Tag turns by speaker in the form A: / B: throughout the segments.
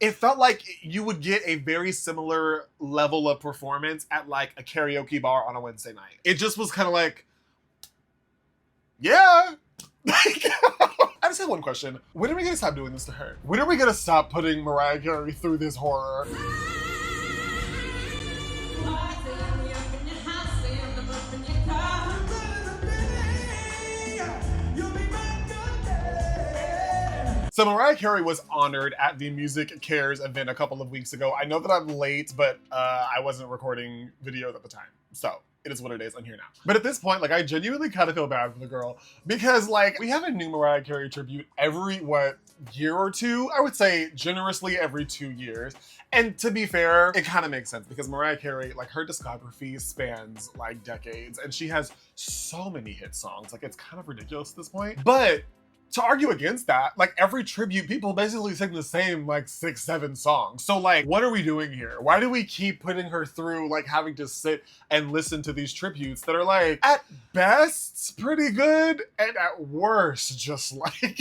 A: it felt like you would get a very similar level of performance at like a karaoke bar on a Wednesday night. It just was kind of like, yeah. Like, I just have one question. When are we gonna stop doing this to her? When are we gonna stop putting Mariah Carey through this horror? So Mariah Carey was honored at the Music Cares event a couple of weeks ago. I know that I'm late, but I wasn't recording videos at the time. So it is what it is. I'm here now. But at this point, like, I genuinely kind of feel bad for the girl because, like, we have a new Mariah Carey tribute every, year or two? I would say generously every 2 years. And to be fair, it kind of makes sense because Mariah Carey, like, her discography spans like decades and she has so many hit songs. Like, it's kind of ridiculous at this point. But to argue against that, like, every tribute, people basically sing the same, like, 6, 7 songs. So, like, what are we doing here? Why do we keep putting her through, like, having to sit and listen to these tributes that are, like, at best, pretty good, and at worst, just, like...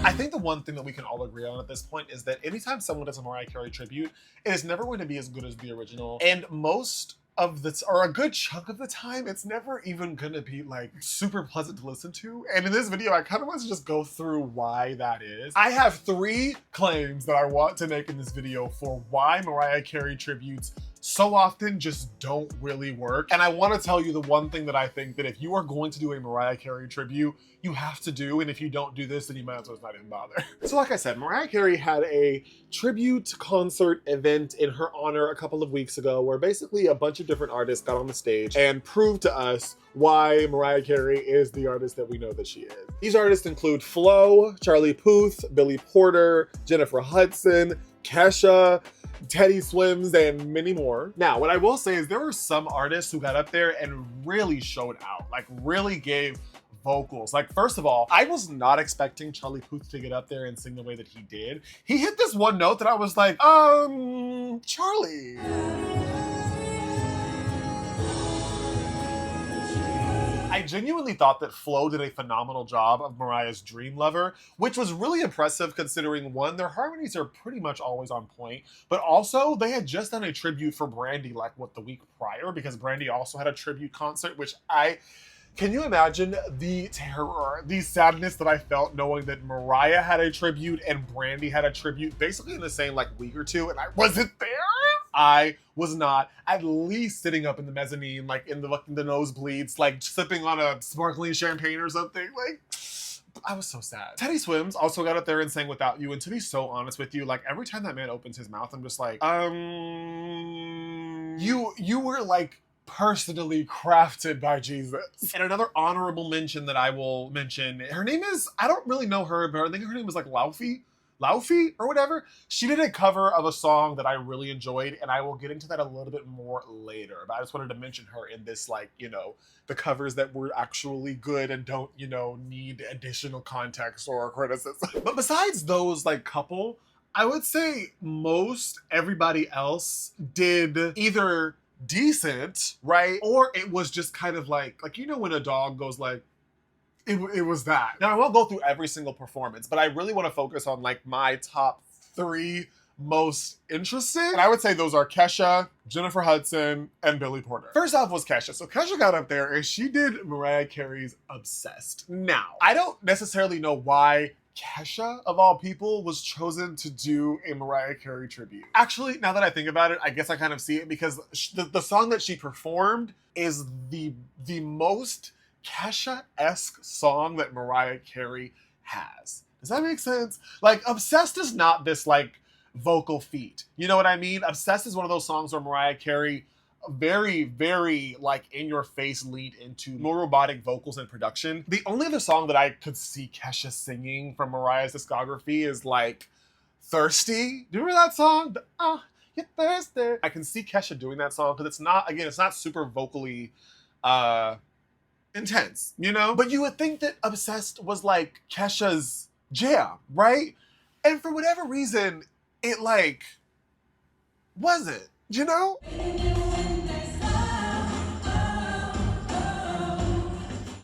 A: I think the one thing that we can all agree on at this point is that anytime someone does a Mariah Carey tribute, it is never going to be as good as the original. And most of the, or a good chunk of the time, it's never even gonna be like super pleasant to listen to. And in this video, I kind of want to just go through why that is. I have 3 claims that I want to make in this video for why Mariah Carey tributes so often just don't really work. And I want to tell you the one thing that I think that if you are going to do a Mariah Carey tribute, you have to do, and if you don't do this, then you might as well not even bother. So like I said, Mariah Carey had a tribute concert event in her honor a couple of weeks ago where basically a bunch of different artists got on the stage and proved to us why Mariah Carey is the artist that we know that she is. These artists include Flo, Charlie Puth, Billy Porter, Jennifer Hudson, Kesha, Teddy Swims, and many more. Now, what I will say is there were some artists who got up there and really showed out, like really gave vocals. Like, first of all, I was not expecting Charlie Puth to get up there and sing the way that he did. He hit this one note that I was like, Charlie. I genuinely thought that Flo did a phenomenal job of Mariah's Dream Lover, which was really impressive considering, one, their harmonies are pretty much always on point, but also they had just done a tribute for Brandy like the week prior, because Brandy also had a tribute concert, which can you imagine the terror, the sadness that I felt knowing that Mariah had a tribute and Brandy had a tribute basically in the same like week or two, and I wasn't there? I was not at least sitting up in the mezzanine, like in the nosebleeds, like sipping on a sparkling champagne or something. Like, I was so sad. Teddy Swims also got up there and sang Without You, and to be so honest with you, like every time that man opens his mouth, I'm just like, you were like personally crafted by Jesus. And another honorable mention that I will mention, her name is, I don't really know her, but I think her name was like Laufey or whatever. She did a cover of a song that I really enjoyed, and I will get into that a little bit more later. But I just wanted to mention her in this, like, you know, the covers that were actually good and don't, you know, need additional context or criticism. But besides those, like, couple, I would say most everybody else did either decent, right? Or it was just kind of like, you know when a dog goes like, it was that. Now, I won't go through every single performance, but I really want to focus on like my top 3 most interesting. And I would say those are Kesha, Jennifer Hudson, and Billy Porter. First off was Kesha. So Kesha got up there and she did Mariah Carey's Obsessed. Now, I don't necessarily know why Kesha, of all people, was chosen to do a Mariah Carey tribute. Actually, now that I think about it, I guess I kind of see it because the song that she performed is the most Kesha-esque song that Mariah Carey has. Does that make sense? Like, Obsessed is not this, like, vocal feat. You know what I mean? Obsessed is one of those songs where Mariah Carey very, very, like, in-your-face lead into more robotic vocals and production. The only other song that I could see Kesha singing from Mariah's discography is, like, Thirsty. Do you remember that song? You're thirsty. I can see Kesha doing that song because it's not, again, it's not super vocally, intense, you know? But you would think that Obsessed was like Kesha's jam, right? And for whatever reason, it like wasn't, you know?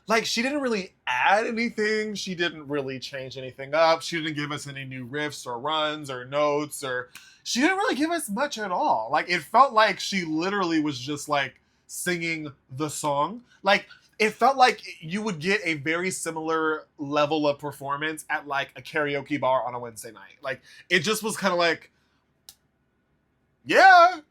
A: Like, she didn't really add anything. She didn't really change anything up. She didn't give us any new riffs or runs or notes, or she didn't really give us much at all. Like, it felt like she literally was just like singing the song. Like, it felt like you would get a very similar level of performance at like a karaoke bar on a Wednesday night. Like, it just was kind of like, yeah.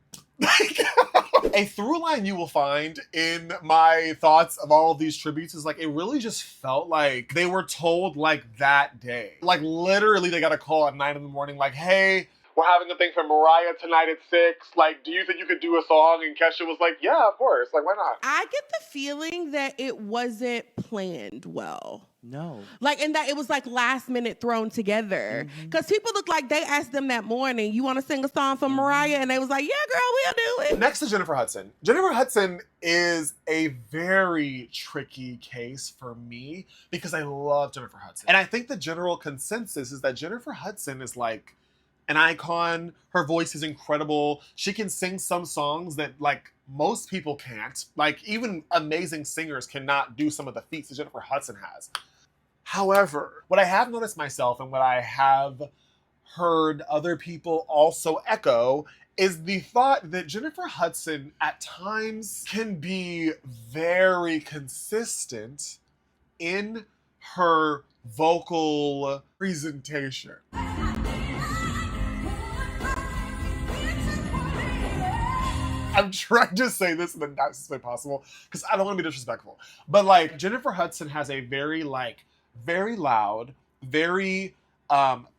A: A through line you will find in my thoughts of all of these tributes is like, it really just felt like they were told like that day. Like, literally they got a call at 9 in the morning like, hey, we're having a thing for Mariah tonight at 6. Like, do you think you could do a song? And Kesha was like, yeah, of course. Like, why not?
B: I get the feeling that it wasn't planned well.
C: No.
B: Like, and that it was like last minute thrown together. Because people look like they asked them that morning, you want to sing a song for Mariah? And they was like, yeah, girl, we'll do it.
A: Next to Jennifer Hudson. Jennifer Hudson is a very tricky case for me because I love Jennifer Hudson. And I think the general consensus is that Jennifer Hudson is like an icon. Her voice is incredible. She can sing some songs that like most people can't. Like, even amazing singers cannot do some of the feats that Jennifer Hudson has. However, what I have noticed myself and what I have heard other people also echo is the thought that Jennifer Hudson at times can be very consistent in her vocal presentation. I'm trying to say this in the nicest way possible because I don't want to be disrespectful. But like, Jennifer Hudson has a very loud, very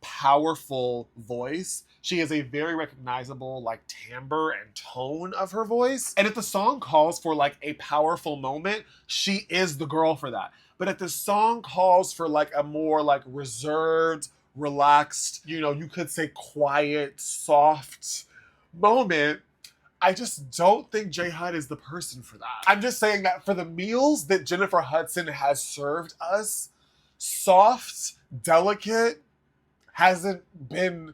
A: powerful voice. She has a very recognizable like timbre and tone of her voice. And if the song calls for like a powerful moment, she is the girl for that. But if the song calls for like a more like reserved, relaxed, you could say quiet, soft moment, I just don't think J Hud is the person for that. I'm just saying that for the meals that Jennifer Hudson has served us, soft, delicate, hasn't been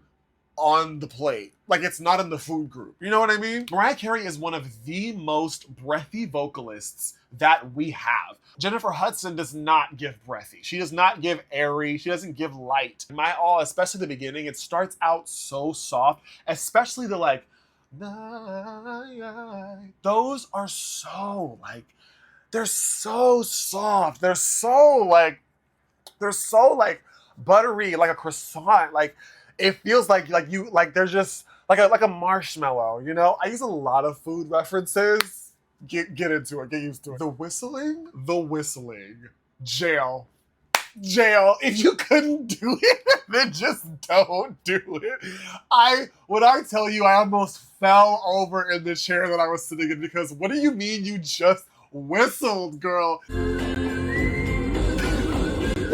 A: on the plate. Like, it's not in the food group. You know what I mean? Mariah Carey is one of the most breathy vocalists that we have. Jennifer Hudson does not give breathy. She does not give airy. She doesn't give light. In my all, especially the beginning, it starts out so soft, especially the like, those are so like, they're so soft. They're so buttery, like a croissant. Like, it feels like you like they're just like a marshmallow, I use a lot of food references. Get into it, get used to it. The whistling, jail. If you couldn't do it, then just don't do it. When I tell you, I almost fell over in the chair that I was sitting in because what do you mean you just whistled, girl?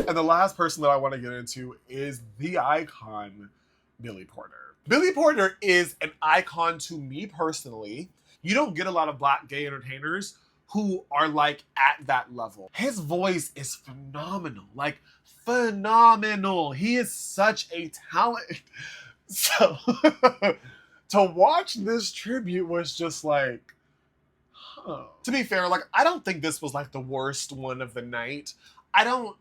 A: And the last person that I want to get into is the icon, Billy Porter. Billy Porter is an icon to me personally. You don't get a lot of Black gay entertainers who are like at that level. His voice is phenomenal, like phenomenal. He is such a talent. So to watch this tribute was just like, huh. To be fair, like, I don't think this was like the worst one of the night. I don't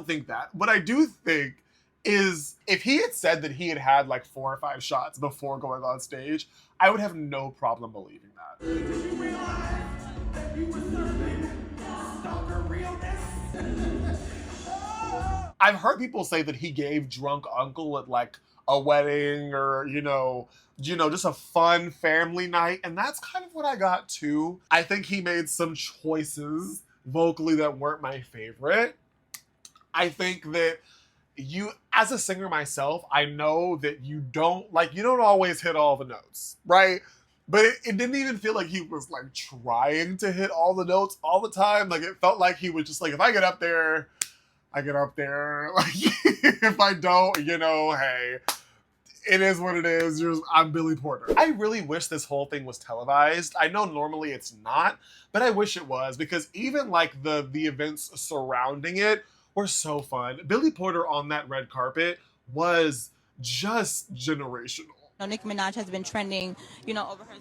A: think that. What I do think is if he had said that he had had like 4 or 5 shots before going on stage, I would have no problem believing that.
D: Did you realize that you were serving stalker realness?
A: I've heard people say that he gave drunk uncle at like a wedding or, just a fun family night. And that's kind of what I got too. I think he made some choices vocally that weren't my favorite. I think that as a singer myself, I know that you don't always hit all the notes, right? But it didn't even feel like he was like trying to hit all the notes all the time. Like, it felt like he was just like, if I get up there, I get up there. Like, if I don't, hey, it is what it is. I'm Billy Porter. I really wish this whole thing was televised. I know normally it's not, but I wish it was because even like the events surrounding it were so fun. Billy Porter on that red carpet was just generational.
E: Nicki Minaj has been trending, over her.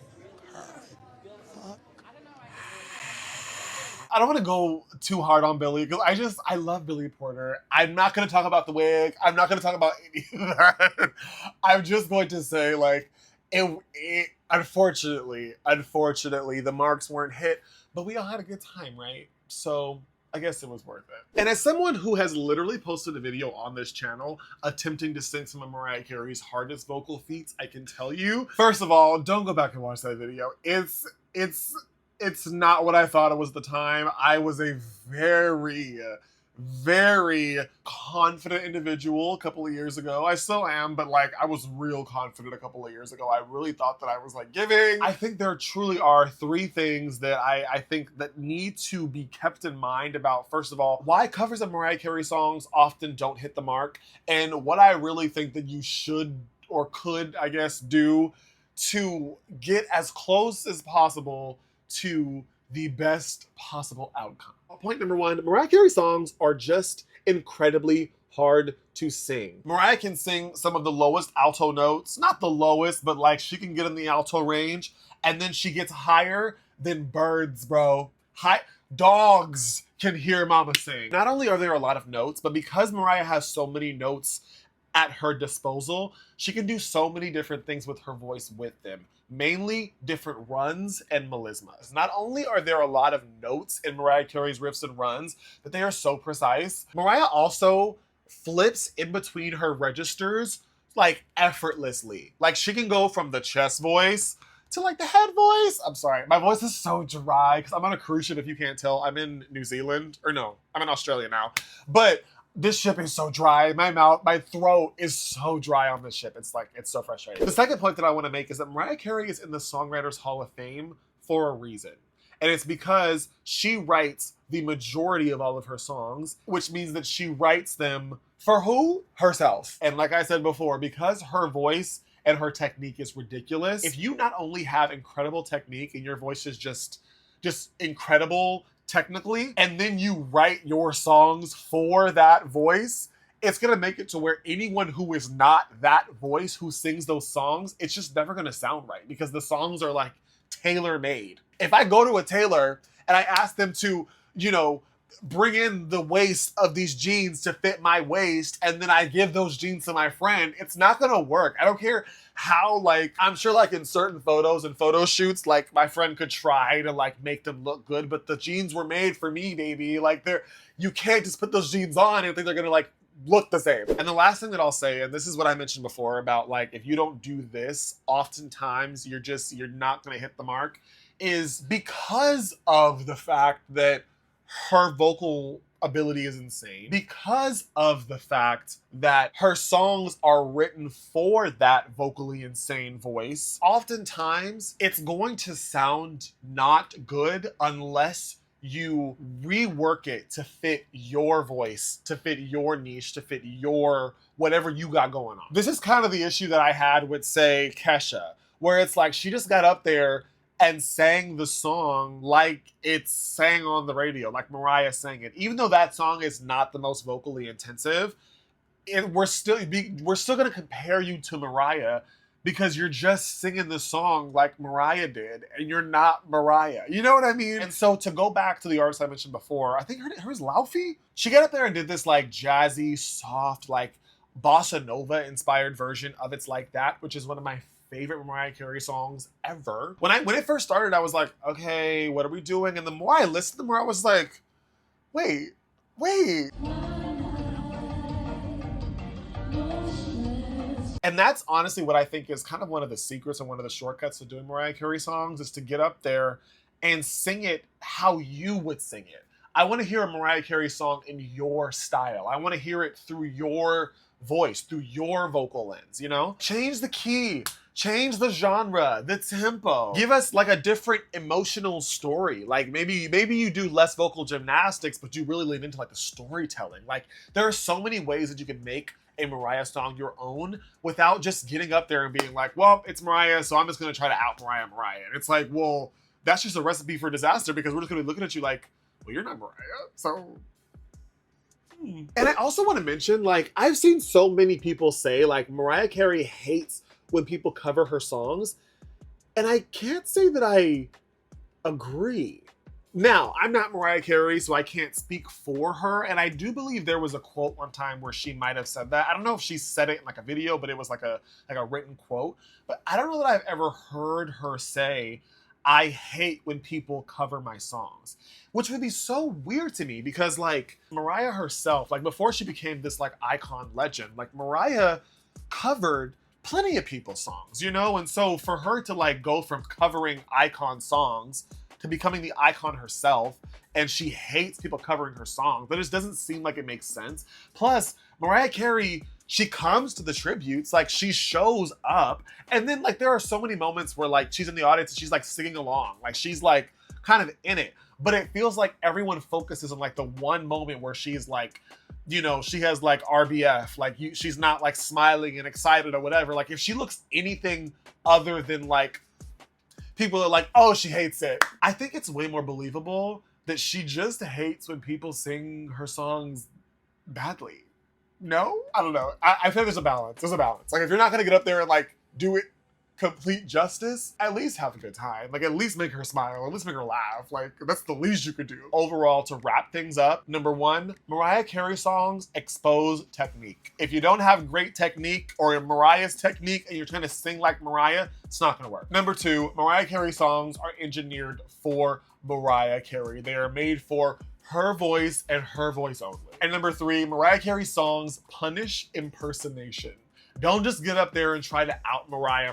A: I don't want to go too hard on Billy because I love Billy Porter. I'm not going to talk about the wig. I'm not going to talk about any of that. I'm just going to say, like, unfortunately, the marks weren't hit, but we all had a good time, right? So I guess it was worth it. And as someone who has literally posted a video on this channel attempting to sing some of Mariah Carey's hardest vocal feats, I can tell you, first of all, don't go back and watch that video. It's not what I thought it was at the time. I was a very, very confident individual a couple of years ago. I still am, but like I was real confident a couple of years ago. I really thought that I was like giving. I think there truly are three things that I think that need to be kept in mind about, first of all, why covers of Mariah Carey songs often don't hit the mark, and what I really think that you should or could, I guess, do to get as close as possible to the best possible outcome. Point number one, Mariah Carey songs are just incredibly hard to sing. Mariah can sing some of the lowest alto notes, not the lowest, but like she can get in the alto range, and then she gets higher than birds, bro. Dogs can hear mama sing. Not only are there a lot of notes, but because Mariah has so many notes at her disposal, she can do so many different things with her voice with them. Mainly different runs and melismas. Not only are there a lot of notes in Mariah Carey's riffs and runs, but they are so precise. Mariah also flips in between her registers like effortlessly. Like she can go from the chest voice to like the head voice. I'm sorry, my voice is so dry because I'm on a cruise ship, if you can't tell. I'm in New Zealand, or no, I'm in Australia now. But this ship is so dry. My throat is so dry on this ship. It's so frustrating. The second point that I want to make is that Mariah Carey is in the Songwriters Hall of Fame for a reason. And it's because she writes the majority of all of her songs, which means that she writes them for who? Herself. And like I said before, because her voice and her technique is ridiculous, if you not only have incredible technique and your voice is just incredible technically, and then you write your songs for that voice, it's gonna make it to where anyone who is not that voice who sings those songs, it's just never gonna sound right because the songs are like tailor-made. If I go to a tailor and I ask them to, bring in the waist of these jeans to fit my waist, and then I give those jeans to my friend, it's not gonna work. I don't care how, I'm sure in certain photos and photo shoots, my friend could try to make them look good, but the jeans were made for me, baby. You can't just put those jeans on and think they're gonna look the same. And the last thing that I'll say, and this is what I mentioned before about if you don't do this, oftentimes you're not gonna hit the mark, is because of the fact that her vocal ability is insane, because of the fact that her songs are written for that vocally insane voice, oftentimes it's going to sound not good unless you rework it to fit your voice, to fit your niche, to fit your whatever you got going on. This is kind of the issue that I had with, say, Kesha, where it's she just got up there and sang the song like it's sang on the radio, like Mariah sang it. Even though that song is not the most vocally intensive, we're still gonna compare you to Mariah because you're just singing the song like Mariah did, and you're not Mariah. You know what I mean? And so to go back to the artist I mentioned before, I think her was Laufey. She got up there and did this jazzy, soft, bossa nova inspired version of It's Like That, which is one of my favorite Mariah Carey songs ever. When it first started, I was like, okay, what are we doing? And the more I listened, the more I was like, wait. And that's honestly what I think is kind of one of the secrets and one of the shortcuts to doing Mariah Carey songs, is to get up there and sing it how you would sing it. I want to hear a Mariah Carey song in your style. I want to hear it through your voice, through your vocal lens, Change the key. Change the genre, the tempo. Give us a different emotional story. Maybe you do less vocal gymnastics, but you really lean into the storytelling. There are so many ways that you can make a Mariah song your own without just getting up there and being well, it's Mariah, so I'm just gonna try to out Mariah. And it's well, that's just a recipe for disaster because we're just gonna be looking at you well, you're not Mariah, so. And I also want to mention, I've seen so many people say, Mariah Carey hates when people cover her songs, and I can't say that I agree, Now, I'm not Mariah Carey, so I can't speak for her. And I do believe there was a quote one time where she might have said that. I don't know if she said it in like a video, but it was like a written quote. But I don't know that I've ever heard her say, I hate when people cover my songs, which would be so weird to me because like Mariah herself, like before she became this like icon legend, like Mariah covered plenty of people's songs, you know? And so for her to like go from covering icon songs to becoming the icon herself, and she hates people covering her songs, that just doesn't seem like it makes sense. Plus, Mariah Carey, she comes to the tributes, like she shows up, and then like there are so many moments where like she's in the audience and she's like singing along, like she's like kind of in it, but it feels like everyone focuses on like the one moment where she's like, you know, she has like RBF, like she's not like smiling and excited or whatever. Like if she looks anything other than like, people are like, oh, she hates it. I think it's way more believable that she just hates when people sing her songs badly. No? I don't know. I feel like there's a balance. There's a balance. Like if you're not gonna get up there and like do it complete justice, at least have a good time. Like at least make her smile, at least make her laugh. Like that's the least you could do. Overall, to wrap things up, number one, Mariah Carey songs expose technique. If you don't have great technique or Mariah's technique and you're trying to sing like Mariah, it's not gonna work. Number two, Mariah Carey songs are engineered for Mariah Carey. They are made for her voice and her voice only. And number three, Mariah Carey songs punish impersonation. Don't just get up there and try to out Mariah.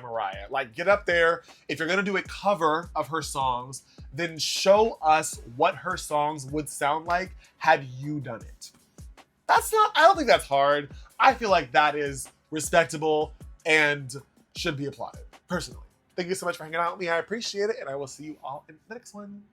A: Like get up there, if you're gonna do a cover of her songs, then show us what her songs would sound like had you done it. I don't think that's hard. I feel like that is respectable and should be applauded, personally. Thank you so much for hanging out with me. I appreciate it, and I will see you all in the next one.